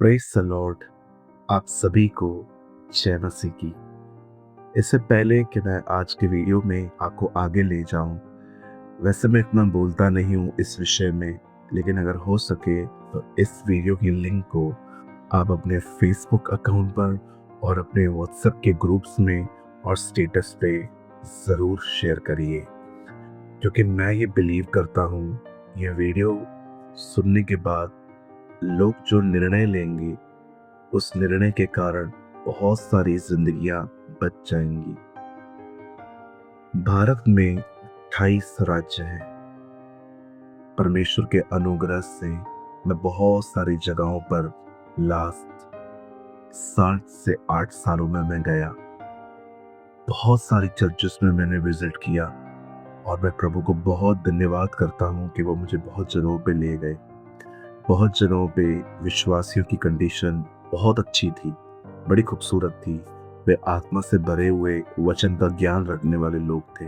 Praise the Lord. आप सभी को जय मसीह की। इससे पहले कि मैं आज के वीडियो में आपको आगे ले जाऊं, वैसे मैं इतना बोलता नहीं हूं इस विषय में, लेकिन अगर हो सके तो इस वीडियो की लिंक को आप अपने फेसबुक अकाउंट पर और अपने व्हाट्सएप के ग्रुप्स में और स्टेटस पे ज़रूर शेयर करिए, क्योंकि मैं ये बिलीव करता हूँ ये वीडियो सुनने के बाद लोग जो निर्णय लेंगे, उस निर्णय के कारण बहुत सारी जिंदगियां बच जाएंगी। भारत में 28 राज्य हैं। परमेश्वर के अनुग्रह से मैं बहुत सारी जगहों पर लास्ट 7 से 8 सालों में मैं गया। बहुत सारी चर्चेस में मैंने विजिट किया और मैं प्रभु को बहुत धन्यवाद करता हूँ कि वो मुझे बहुत जगहों पे ले गए। बहुत जगहों पे विश्वासियों की कंडीशन बहुत अच्छी थी, बड़ी खूबसूरत थी। वे आत्मा से भरे हुए वचन का ज्ञान रखने वाले लोग थे।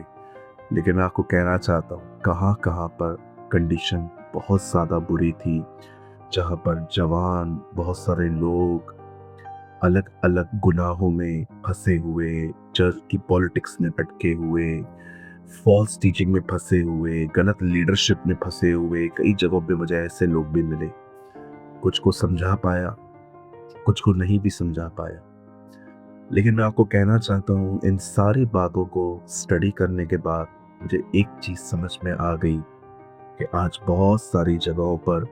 लेकिन मैं आपको कहना चाहता हूँ कहाँ कहाँ पर कंडीशन बहुत ज़्यादा बुरी थी, जहाँ पर जवान बहुत सारे लोग अलग अलग गुनाहों में फंसे हुए, चर्च की पॉलिटिक्स में अटके हुए, फॉल्स टीचिंग में फंसे हुए, गलत लीडरशिप में फंसे हुए, कई जगहों पे मुझे ऐसे लोग भी मिले। कुछ को समझा पाया, कुछ को नहीं भी समझा पाया। लेकिन मैं आपको कहना चाहता हूँ इन सारी बातों को स्टडी करने के बाद मुझे एक चीज समझ में आ गई कि आज बहुत सारी जगहों पर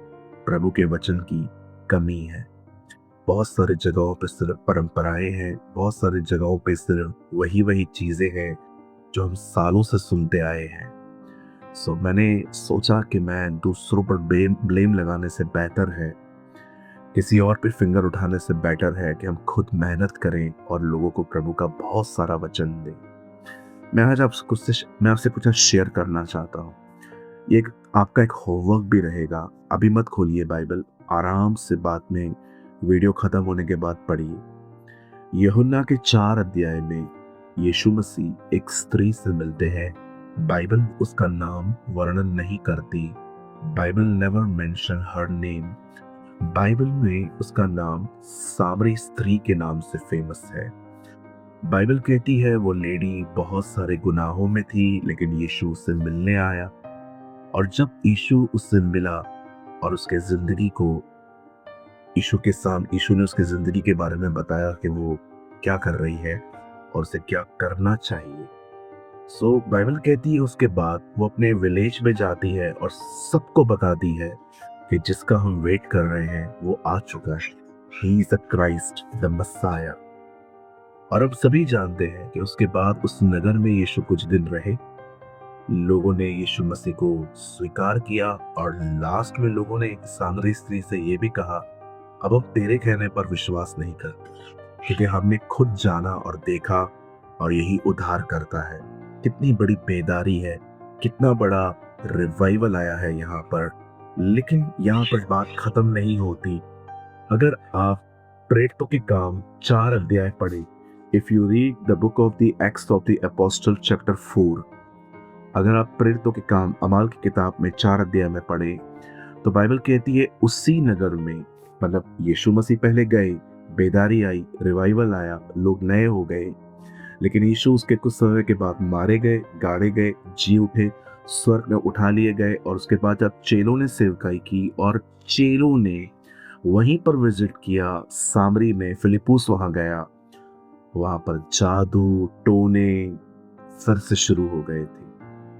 प्रभु के वचन की कमी है। बहुत सारी जगहों पर सिर्फ परंपराएं हैं, बहुत सारी जगहों पे सिर्फ वही वही चीजें हैं जो हम सालों से सुनते आए हैं। सो मैंने सोचा कि मैं दूसरों पर ब्लेम लगाने से बेहतर है, किसी और पे फिंगर उठाने से बेटर है कि हम खुद मेहनत करें और लोगों को प्रभु का बहुत सारा वचन दें। मैं आज मैं आपसे कुछ शेयर करना चाहता हूँ। ये एक आपका एक होमवर्क भी रहेगा। अभी मत खोलिए बाइबल, आराम से बाद में वीडियो खत्म होने के बाद पढ़िए। यूहन्ना के 4 अध्याय में यीशु मसीह एक स्त्री से मिलते हैं। बाइबल उसका नाम वर्णन नहीं करती। Bible never mention her name. Bible में उसका नाम सामरी स्त्री के नाम से फेमस है। बाइबल कहती है वो लेडी बहुत सारे गुनाहों में थी, लेकिन यीशु उससे मिलने आया। और जब यीशु उससे मिला और उसके जिंदगी को यीशु ने उसके जिंदगी के बारे में बताया कि वो क्या कर रही है और उसे क्या करना चाहिए। बाइबल कहती है उसके बाद वो अपने विलेज में जाती है और सबको बताती है कि जिसका हम वेट कर रहे हैं वो आ चुका है। He is the Christ, the messiah. और अब सभी जानते हैं कि उसके बाद उस नगर में यीशु कुछ दिन रहे। लोगों ने यीशु मसीह को स्वीकार किया और लास्ट में लोगों ने सामरी स्त्री से ये भी कहा, अब हम तेरे कहने पर विश्वास नहीं करते, क्योंकि हमने खुद जाना और देखा और यही उद्धार करता है। कितनी बड़ी बेदारी है, कितना बड़ा रिवाइवल आया है यहाँ पर। लेकिन यहाँ पर बात खत्म नहीं होती। अगर आप प्रेरितों के काम 4 अध्याय पढ़े, if you read the book of the acts of the apostle chapter 4, अगर आप प्रेरितों के काम अमाल की किताब में 4 अध्याय में पढ़े, तो बाइबल कहती है उसी नगर में, मतलब यीशु मसीह पहले गए, बेदारी आई, रिवाइवल आया, लोग नए हो गए। लेकिन यीशु उसके कुछ समय के बाद मारे गए, गाड़े गए, जी उठे, स्वर्ग में उठा लिए गए। और उसके बाद जब चेलों ने सेवकाई की और चेलों ने वहीं पर विजिट किया, सामरी में, फिलिपुस वहां गया, वहां पर जादू टोने फिर से शुरू हो गए थे।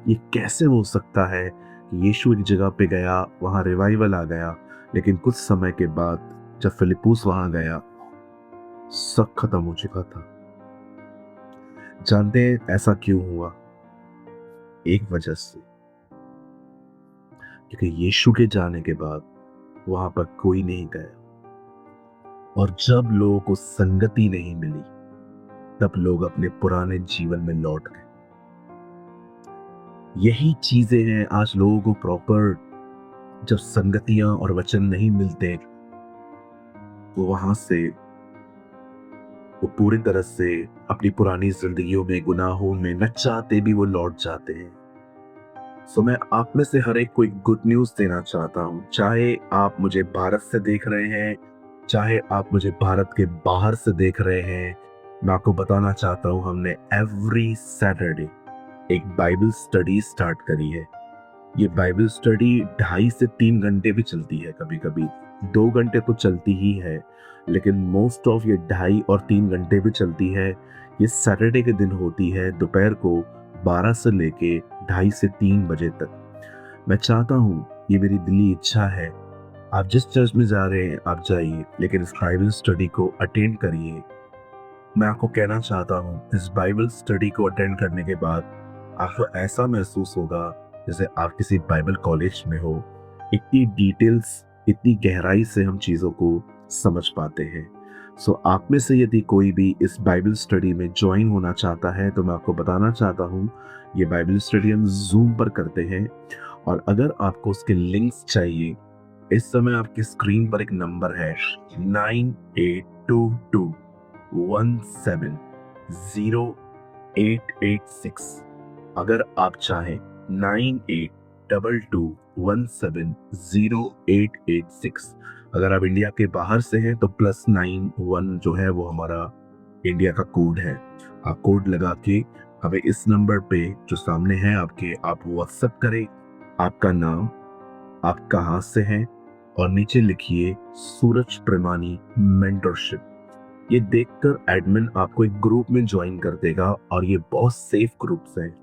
ये कैसे हो सकता है कि यीशु एक जगह पे गया, वहां रिवाइवल आ गया, लेकिन कुछ समय के बाद जब फिलिपुस वहां गया, सब खत्म हो चुका था। जानते हैं ऐसा क्यों हुआ? एक वजह से, क्योंकि यीशु के जाने के बाद वहां पर कोई नहीं गया। और जब लोगों को संगति नहीं मिली, तब लोग अपने पुराने जीवन में लौट गए। यही चीजें हैं आज लोगों को प्रॉपर, जब संगतियां और वचन नहीं मिलते, वो वहां से वो पूरी तरह से अपनी पुरानी जिंदगियों में, गुनाहों में न चाहते भी वो लौट जाते हैं। मैं आप में से हर एक को एक गुड न्यूज देना चाहता हूँ। चाहे आप मुझे भारत से देख रहे हैं चाहे आप मुझे भारत के बाहर से देख रहे हैं, मैं आपको बताना चाहता हूँ हमने एवरी सैटरडे एक बाइबल स्टडी स्टार्ट करी है। ये बाइबल स्टडी 2.5 से 3 घंटे भी चलती है, कभी कभी 2 घंटे तो चलती ही है, लेकिन मोस्ट ऑफ ये 2.5 और 3 घंटे भी चलती है। ये सैटरडे के दिन होती है, दोपहर को 12 से लेके 2:30 से 3 बजे तक। मैं चाहता हूँ, ये मेरी दिली इच्छा है, आप जिस चर्च में जा रहे हैं आप जाइए, लेकिन इस बाइबल स्टडी को अटेंड करिए। मैं आपको कहना चाहता हूँ, इस बाइबल स्टडी को अटेंड करने के बाद आपको ऐसा महसूस होगा जैसे आप किसी बाइबल कॉलेज में हो। इतनी डिटेल्स, इतनी गहराई से हम चीज़ों को समझ पाते हैं। सो आप में से यदि कोई भी इस बाइबल स्टडी में ज्वाइन होना चाहता है तो मैं आपको बताना चाहता हूँ, ये बाइबल स्टडी हम जूम पर करते हैं। और अगर आपको उसके लिंक्स चाहिए, इस समय आपकी स्क्रीन पर एक नंबर है 9822170886। अगर आप चाहें 9822170886। अगर आप इंडिया के बाहर से हैं तो +91 जो है वो हमारा इंडिया का कोड है। आप कोड लगा के हमें इस नंबर पे जो सामने है आपके, आप व्हाट्सएप करें आपका नाम, आप कहाँ से हैं, और नीचे लिखिए सूरज प्रेमानी मेंटरशिप। ये देखकर एडमिन आपको एक ग्रुप में ज्वाइन कर देगा, और ये बहुत सेफ ग्रुप्स हैं।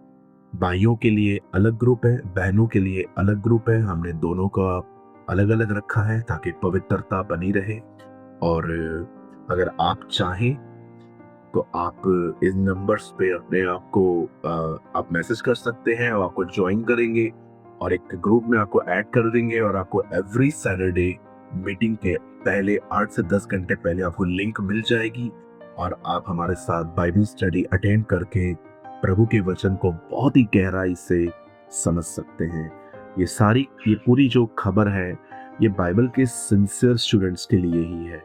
भाइयों के लिए अलग ग्रुप है, बहनों के लिए अलग ग्रुप है। हमने दोनों का अलग अलग रखा है ताकि पवित्रता बनी रहे। और अगर आप चाहें तो आप इन नंबर्स पे अपने आप को आप मैसेज कर सकते हैं और आपको ज्वाइन करेंगे और एक ग्रुप में आपको ऐड कर देंगे, और आपको एवरी सैटरडे मीटिंग के पहले 8 से 10 घंटे पहले आपको लिंक मिल जाएगी, और आप हमारे साथ बाइबल स्टडी अटेंड करके प्रभु के वचन को बहुत ही गहराई से समझ सकते हैं। ये पूरी जो खबर है, ये बाइबल के सिंसियर स्टूडेंट्स के लिए ही है।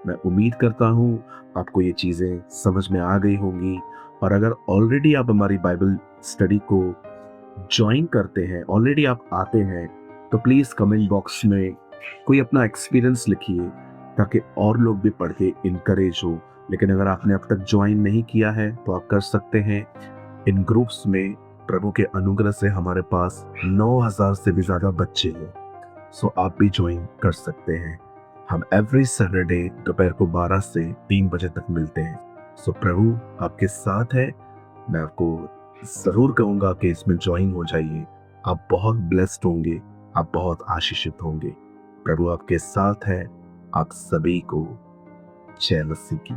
मैं उम्मीद करता हूँ आपको ये चीज़ें समझ में आ गई होंगी। और अगर ऑलरेडी आप हमारी बाइबल स्टडी को ज्वाइन करते हैं, ऑलरेडी आप आते हैं, तो प्लीज़ कमेंट बॉक्स में कोई अपना एक्सपीरियंस लिखिए ताकि और लोग भी पढ़ के इनकरेज हो। लेकिन अगर आपने अब तक ज्वाइन नहीं किया है तो आप कर सकते हैं। इन ग्रुप्स में प्रभु के अनुग्रह से हमारे पास 9,000 से भी ज़्यादा बच्चे हैं, सो आप भी ज्वाइन कर सकते हैं। हम एवरी सैटरडे दोपहर को 12 से 3 बजे तक मिलते हैं। सो प्रभु आपके साथ है। मैं आपको ज़रूर कहूँगा कि इसमें ज्वाइन हो जाइए। आप बहुत ब्लेस्ड होंगे, आप बहुत आशीषित होंगे। प्रभु आपके साथ है। आप सभी को जय मसीह की।